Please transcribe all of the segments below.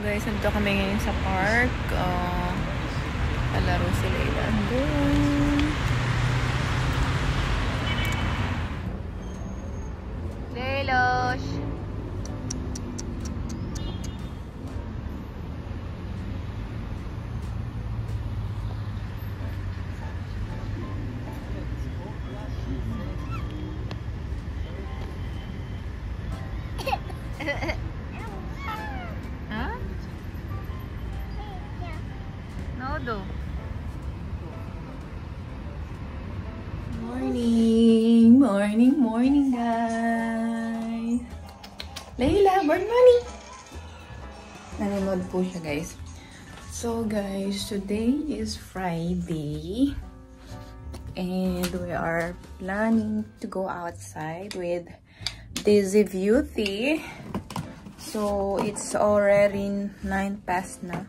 Guys, nandito kami ngayon sa park. Palaro si Layla. Andun. Laylosh! Huh? No. Morning, guys. Layla, good morning. Nanonood po siya, guys. So, guys, today is Friday. And we are planning to go outside with Dizzy Beauty. So, it's already 9 past na.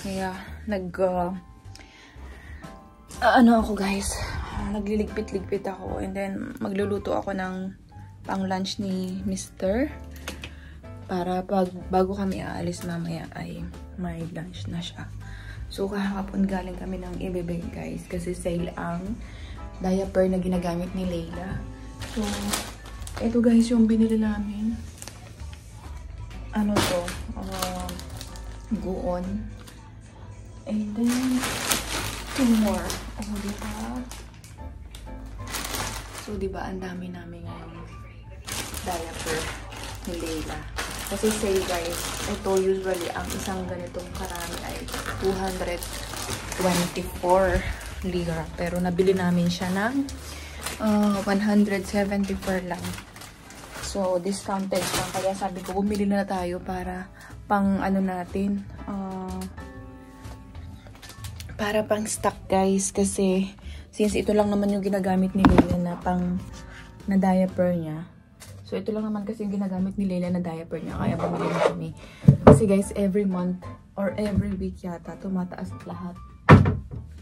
Kaya, ano ako guys, nagliligpit-ligpit ako. And then, magluluto ako ng pang-lunch ni Mr. Para bago kami aalis mamaya ay may lunch na siya. So, kahapon galing kami ng ibibig guys. Kasi sale ang diaper na ginagamit ni Layla. So, ito guys yung binili namin. Ano to? Go on. And then, 2 more. Oh, diba? So, diba, ang dami namin ngayong diaper ni Layla. Kasi sale guys, ito usually, ang isang ganitong karami ay 224 lira. Pero nabili namin siya ng 174 lang. So, discounted lang. Kaya sabi ko, bumili na tayo para pang ano natin. Para pang stock guys. Kasi, since ito lang naman yung ginagamit ni Layla na diaper niya. So, ito lang naman kasi yung ginagamit ni Layla na diaper niya. Kaya bumili na kami. Kasi guys, every month or every week yata, tumataas lahat.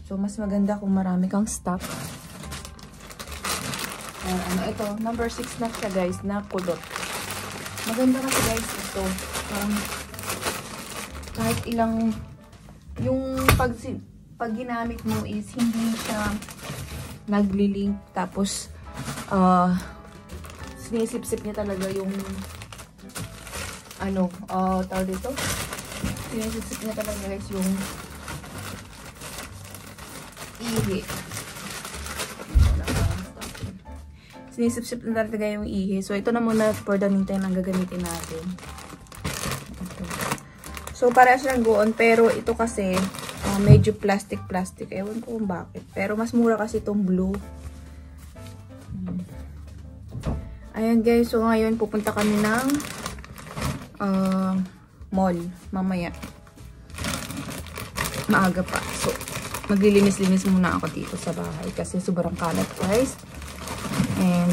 So, mas maganda kung marami kang stock. Ito, number 6 na siya guys, na kulot. Maganda kasi guys ito. Kahit ilang, yung pag ginamit mo is hindi siya nagli-link. Tapos, sinisip-sip niya talaga yung, tawag dito? Sinisip-sip niya talaga guys yung ihi. Sinisip-sip na talaga yung ihi. So, ito na muna for the meantime ang gagamitin natin. Okay. So, para siyang go-on. Pero, ito kasi, medyo plastic. Ewan ko kung bakit. Pero, mas mura kasi itong blue. Ayan guys. So, ngayon, pupunta kami ng mall. Mamaya. Maaga pa. So, maglilinis-linis muna ako dito sa bahay. Kasi sobrang kalat guys. And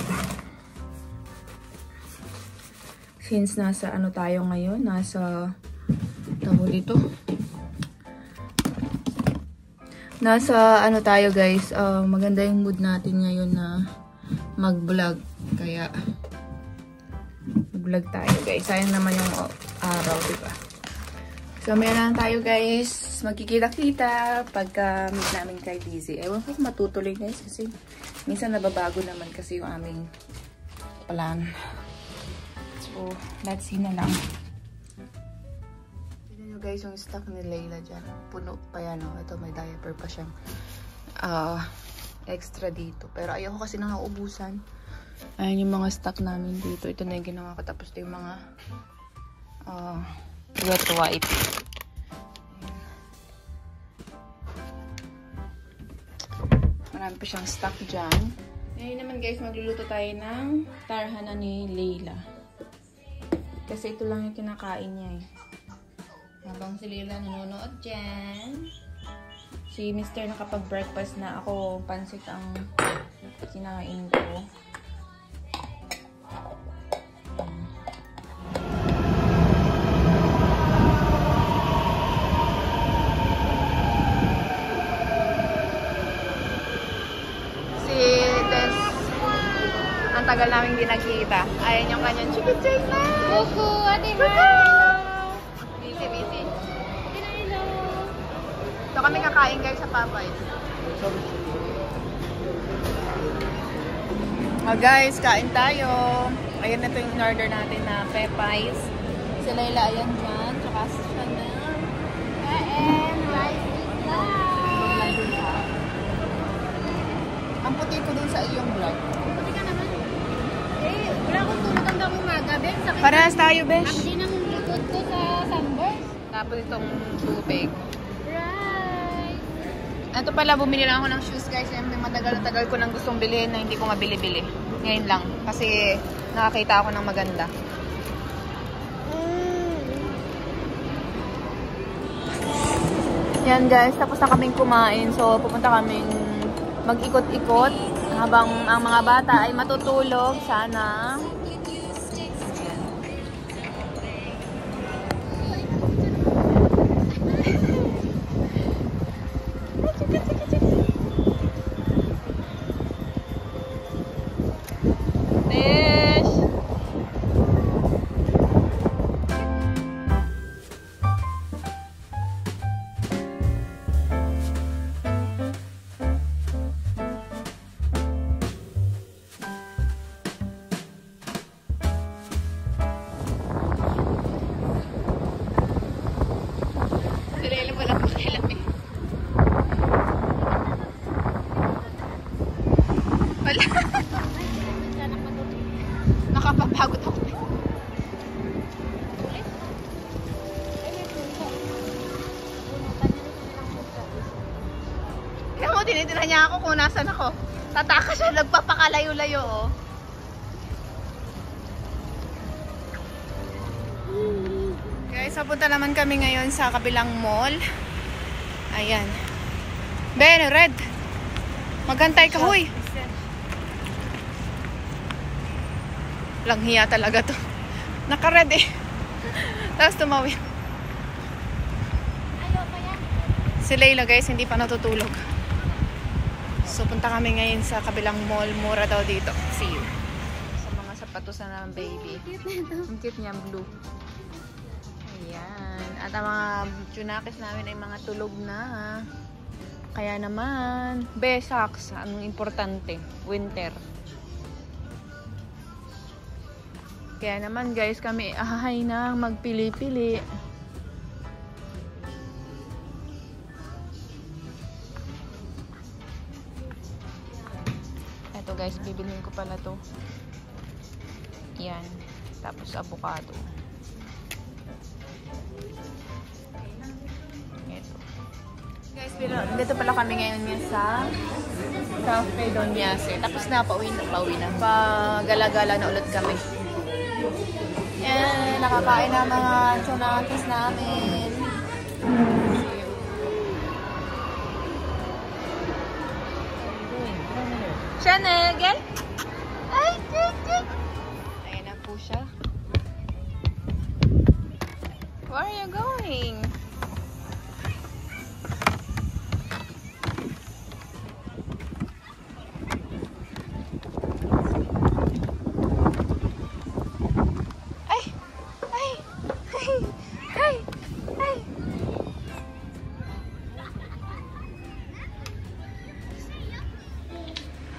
since nasa ano tayo ngayon, nasa tawag dito. Nasa ano tayo guys, maganda yung mood natin ngayon na mag-vlog. Kaya mag-vlog tayo guys. Sayang naman yung araw, diba? So meron tayo guys, magkikita-kita pagka meet namin kay Dizzy. Ewan ko kung matutuloy guys kasi minsan nababago naman kasi yung aming plan. So, let's see na lang. Tignan nyo guys yung stock ni Layla dyan. Puno pa yan. Ito may diaper pa siyang extra dito. Pero ayoko kasi nang naubusan. Ayan yung mga stock namin dito. Ito na yung ginawa ko. Tapos ito yung mga wet wipe. Marami pa siyang stock dyan. Ngayon naman guys, magluluto tayo ng tarhana ni Layla. Kasi ito lang yung kinakain niya eh. Habang si Layla nanonood dyan. Si Mr. nakapag-breakfast na, ako pansit ang kinain ko. Tagal namin hindi nakita. Ayan yung kanyang chicken chain na. Kuku, ate, hi! Busy. So kami kakain guys sa Popeyes. Guys, kain tayo. Ayan na ito yung in-order natin na Popeyes. Si Layla, ayan dyan. Tsaka siya na. And rice with love. Ang puti ko dun sa iyong vlog. Puti ka naman. Eh, wala akong tulog hanggang umaga, Ben. Sakit. Parehas tayo, Besh. Ang din ang likod ko sa sunburst. Tapos itong tubig. Right. Ito pala, bumili lang ako ng shoes guys. Yung matagal na tagal ko nang gustong bilhin na hindi ko mabili-bili. Ngayon lang. Kasi nakakita ako ng maganda. Yan guys, tapos na kaming kumain. So, pupunta kaming mag-ikot-ikot habang ang mga bata ay matutulog. Sana. Nakapapagod ako. Kaya mo, tinitira niya ako kung nasan ako. Tataka siya, nagpapakalayo-layo, oh. Guys, papunta naman kami ngayon sa kabilang mall. Ayan. Ben, red. Maghantay ka, huy. Lang hiya talaga to. Naka-red eh. Tapos tumawid. Si Layla guys, hindi pa natutulog. So, punta kami ngayon sa kabilang mall. Mura daw dito. See you. Sa mga sapatos na ng baby. Ang cute niya, blue. Ayan. At ang mga tsunakis namin ay mga tulog na. Kaya naman, socks. Anong importante? Winter. Kaya naman guys, kami ahay na magpili-pili. Eto guys, bibilhin ko pala to. Yan. Tapos avocado. Eto. Guys, dito pala kami ngayon sa Cafe Donyase. Tapos na, pauwi na. Pagala-gala na ulit kami. Yan, nakakain na mga tsunakis namin. Chanel, gel? Ay, ayan na po siya. Where are you going?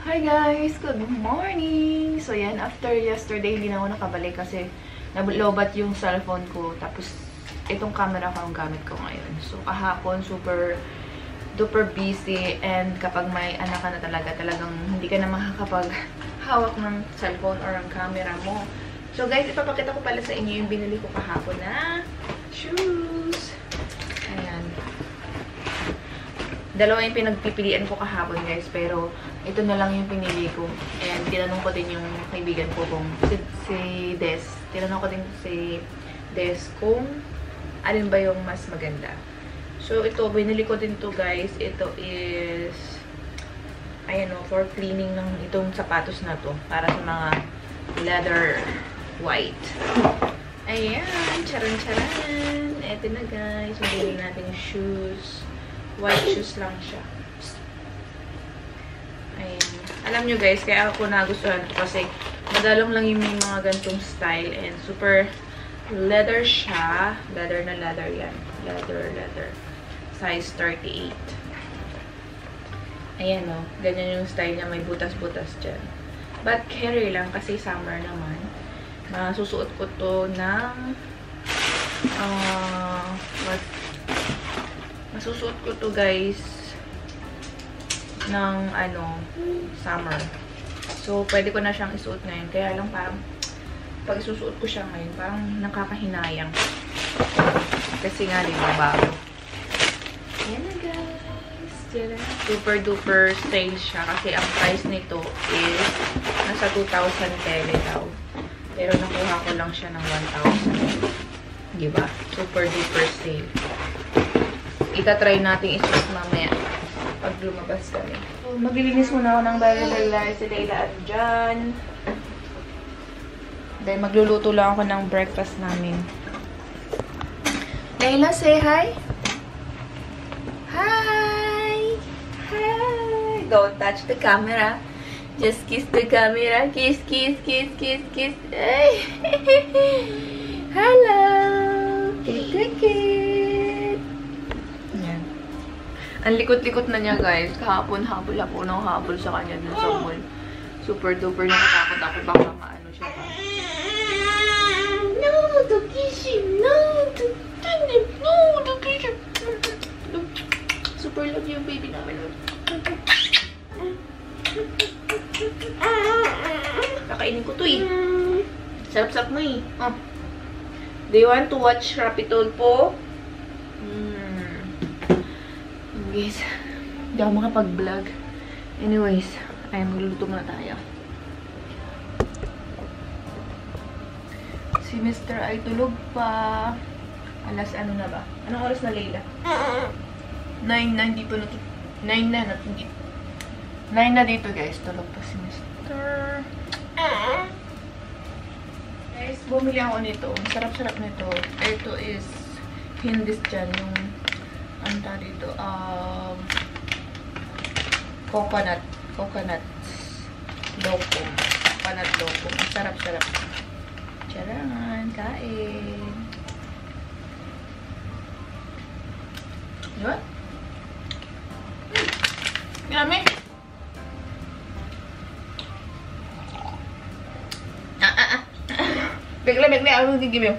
Hi guys! Good morning! So yan, after yesterday, hindi na ako nakabalik kasi nabulobat yung cellphone ko. Tapos, itong camera ko ang gamit ko ngayon. So, kahapon, super duper busy. And kapag may anak ka na talagang hindi ka na makakapag-hawak ng cellphone or ang camera mo. So guys, ipapakita ko pala sa inyo yung binili ko kahapon na shoes. Ayan. Dalawa yung pinagpipilian ko kahapon guys, pero ito na lang yung pinili ko. And tinanong ko din yung kaibigan ko kung si Des. Tinanong ko din si Des kung alin ba yung mas maganda. So ito, binili ko din to guys. Ito is, ayan o, for cleaning ng itong sapatos na to. Para sa mga leather white. Ayan, charan-charan. Ito na guys, binili natin yung shoes. White shoes lang siya. Ayan. Alam nyo guys, kaya ako nagustuhan ko kasi madalong lang yung may mga gantong style and super leather siya. Leather na leather yan. Leather. size 38. Ayan o. Ganyan yung style niya. May butas-butas dyan. But carry lang kasi summer naman. Masusuot ko to ng masusuot ko to guys ng summer. So, pwede ko na siyang isuot ngayon. Kaya lang parang pag isusuot ko siya ngayon, parang nakakahinayang. Kasi nga, di ba, bago. Ayan na guys. Super duper sale siya. Kasi ang price nito is nasa 2,000 tele daw. Pero nakuha ko lang siya ng 1,000. Diba? Super duper sale. Itatry natin isuot mamaya pag lumabas kami. So, maglilinis muna ako ng dahil si Layla at dyan. Dahil magluluto lang ako ng breakfast namin. Layla, say hi! Hi! Hi! Don't touch the camera. Just kiss the camera. Kiss, kiss, kiss, kiss, kiss. Hey! Hello! Kikikit! Yan. Ang likot-likot na niya, guys. Kahapon, habol-habol ng habol sa kanya dun sa mall. Super duper nakatakot ako. Baka maano siya pa. No! To kiss him! No! To kiss him! Super love yung baby namin. Kakainin ko to eh. Sarap-sarap mo eh. Oh. Do you want to watch Rapitol po? Guys, hindi ako makapag-vlog. Anyways, ay magluluto muna tayo. Si Mr. ay tulog pa. Alas ano na ba? Anong oras na, Layla? 9 na, hindi pa natutulog. 9 na, natutulog. 9 na dito, guys. Tulog pa si Mr. Guys, bumili ako nito. Sarap-sarap nito. Ito is Hindis dyan. Yung, ano ta dito? Coconut loco. Coconut loco. Sarap-sarap. Charan, kain. Yun? Yummy. Bigla, I will give you.